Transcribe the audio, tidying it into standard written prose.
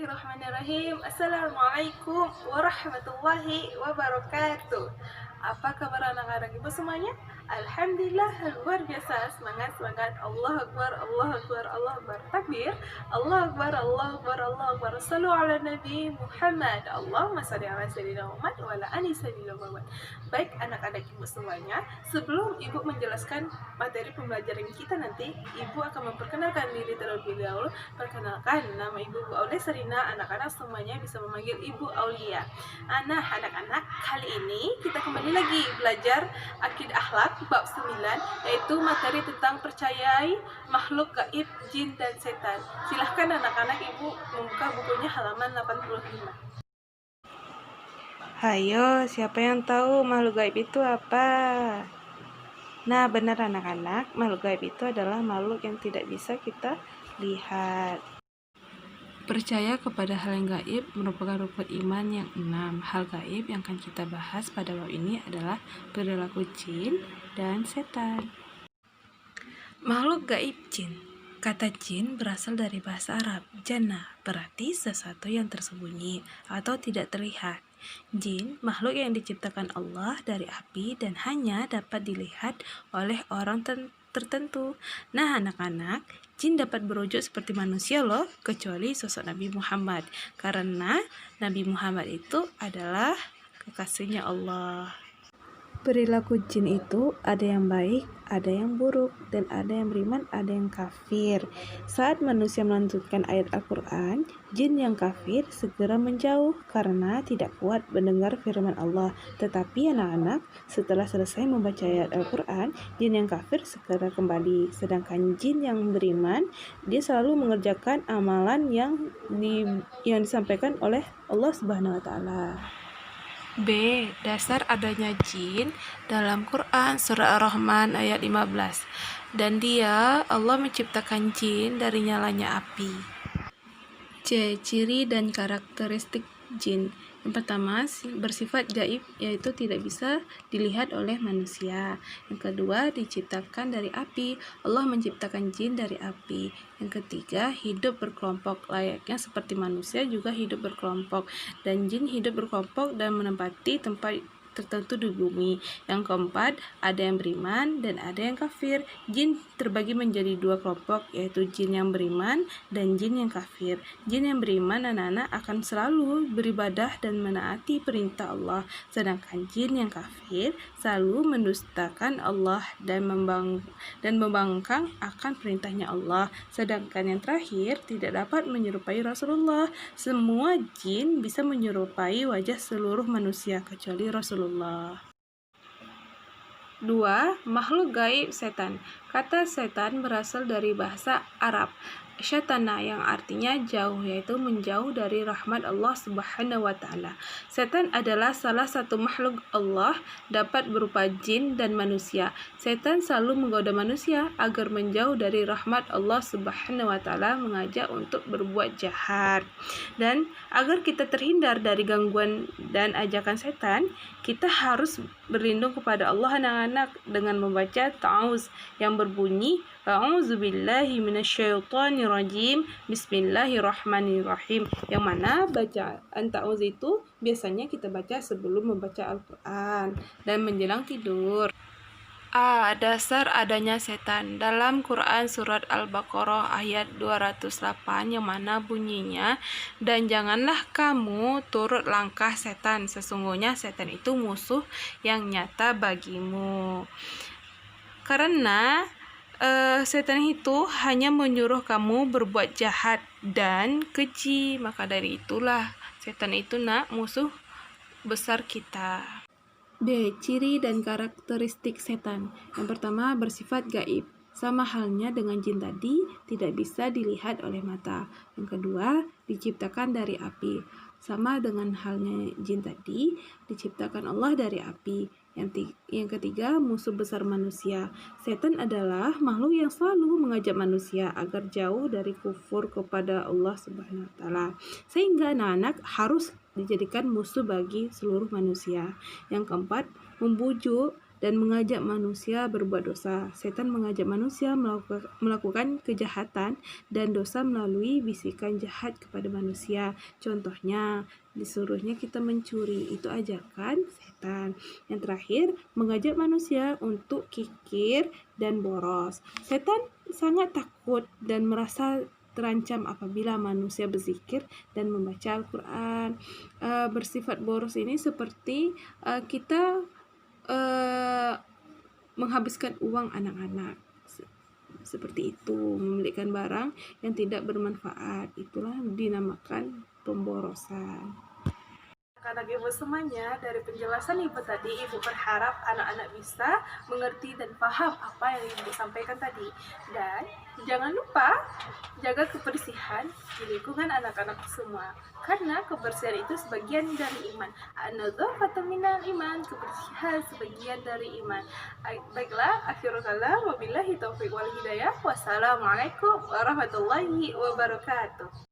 Bismillahirrahmanirrahim. Assalamualaikum warahmatullahi wabarakatuh. Apa kabar anak-anak ibu semuanya? Alhamdulillah luar biasa. Semangat, semangat. Allah Akbar, Allah Akbar, Allah Akbar. Takbir. Allah Akbar, Allah Akbar, Allah Akbar. Sallu ala Nabi Muhammad. Allahumma salli ala Sayyidina Muhammad wa ala ali Sayyidina Muhammad. Baik anak-anak ibu semuanya, sebelum ibu menjelaskan materi pembelajaran kita nanti, ibu akan memperkenalkan diri terlebih dahulu. Perkenalkan, nama ibu Aulia Serina. Anak-anak semuanya bisa memanggil Ibu Aulia. Nah, anak-anak, kali ini kita kembali lagi belajar akidah akhlak bab 9, yaitu materi tentang percayai makhluk gaib, jin dan setan. Silahkan anak-anak ibu membuka bukunya halaman 85. Hayo, siapa yang tahu makhluk gaib itu apa? Nah, benar anak-anak, makhluk gaib itu adalah makhluk yang tidak bisa kita lihat. Percaya kepada hal yang gaib merupakan rukun iman yang 6. Hal gaib yang akan kita bahas pada bab ini adalah perilaku jin dan setan. Makhluk gaib jin. Kata jin berasal dari bahasa Arab, jannah, berarti sesuatu yang tersembunyi atau tidak terlihat. Jin, makhluk yang diciptakan Allah dari api dan hanya dapat dilihat oleh orang tertentu. Nah, anak-anak, jin dapat berwujud seperti manusia loh, kecuali sosok Nabi Muhammad. Karena Nabi Muhammad itu adalah kekasihnya Allah. Perilaku jin itu ada yang baik, ada yang buruk, dan ada yang beriman, ada yang kafir. Saat manusia melanjutkan ayat Al-Quran, jin yang kafir segera menjauh karena tidak kuat mendengar firman Allah. Tetapi anak-anak, setelah selesai membaca ayat Al-Quran, jin yang kafir segera kembali. Sedangkan jin yang beriman, dia selalu mengerjakan amalan yang disampaikan oleh Allah Subhanahu wa Ta'ala. B. Dasar adanya jin dalam Quran Surah Ar-Rahman ayat 15. Dan dia, Allah menciptakan jin dari nyalanya api. C. Ciri dan karakteristik jin. Yang pertama, bersifat gaib, yaitu tidak bisa dilihat oleh manusia. Yang kedua, diciptakan dari api. Allah menciptakan jin dari api. Yang ketiga, hidup berkelompok, layaknya seperti manusia juga hidup berkelompok. Dan jin hidup berkelompok dan menempati tempat tertentu di bumi. Yang keempat, ada yang beriman dan ada yang kafir. Jin terbagi menjadi dua kelompok, yaitu jin yang beriman dan jin yang kafir. Jin yang beriman anak-anak akan selalu beribadah dan menaati perintah Allah, sedangkan jin yang kafir selalu mendustakan Allah dan membangkang akan perintahnya Allah. Sedangkan yang terakhir tidak dapat menyerupai Rasulullah. Semua jin bisa menyerupai wajah seluruh manusia kecuali Rasulullah. 2. Makhluk gaib setan. Kata setan berasal dari bahasa Arab syatana yang artinya jauh, yaitu menjauh dari rahmat Allah Subhanahu wa Ta'ala. Setan adalah salah satu makhluk Allah, dapat berupa jin dan manusia. Setan selalu menggoda manusia agar menjauh dari rahmat Allah Subhanahu wa Ta'ala, mengajak untuk berbuat jahat. Dan agar kita terhindar dari gangguan dan ajakan setan, kita harus berlindung kepada Allah anak-anak dengan membaca ta'awuz yang berbunyi A'udzubillahi minasyaitonirrajim. Bismillahirrahmanirrahim. Yang mana bacaan ta'awuz itu biasanya kita baca sebelum membaca Al-Quran dan menjelang tidur. A. Dasar adanya setan. Dalam Quran Surat Al-Baqarah ayat 208 yang mana bunyinya, dan janganlah kamu turut langkah setan, sesungguhnya setan itu musuh yang nyata bagimu. Karena setan itu hanya menyuruh kamu berbuat jahat dan keji, maka dari itulah setan itu musuh besar kita. D. Ciri dan karakteristik setan. Yang pertama, bersifat gaib. Sama halnya dengan jin tadi, tidak bisa dilihat oleh mata. Yang kedua, diciptakan dari api. Sama dengan halnya jin tadi, diciptakan Allah dari api. Yang ketiga, musuh besar manusia. Setan adalah makhluk yang selalu mengajak manusia agar jauh dari kufur kepada Allah Subhanahu wa Ta'ala. Sehingga anak-anak harus dijadikan musuh bagi seluruh manusia. Yang keempat, membujuk dan mengajak manusia berbuat dosa. Setan mengajak manusia melakukan kejahatan dan dosa melalui bisikan jahat kepada manusia. Contohnya, disuruhnya kita mencuri, itu ajakan setan. Yang terakhir, mengajak manusia untuk kikir dan boros. Setan sangat takut dan merasa terancam apabila manusia berzikir dan membaca Al-Quran. Bersifat boros ini seperti kita menghabiskan uang anak-anak. Seperti itu, membelikan barang yang tidak bermanfaat. Itulah dinamakan pemborosan. Anak ibu semuanya, dari penjelasan ibu tadi, ibu berharap anak-anak bisa mengerti dan paham apa yang ibu sampaikan tadi. Dan jangan lupa jaga kebersihan di lingkungan anak-anak semua, karena kebersihan itu sebagian dari iman. An-nadzafatu minal iman, kebersihan sebagian dari iman. Baiklah, akhirul kalam, wabillahi taufiq wal hidayah. Wassalamualaikum warahmatullahi wabarakatuh.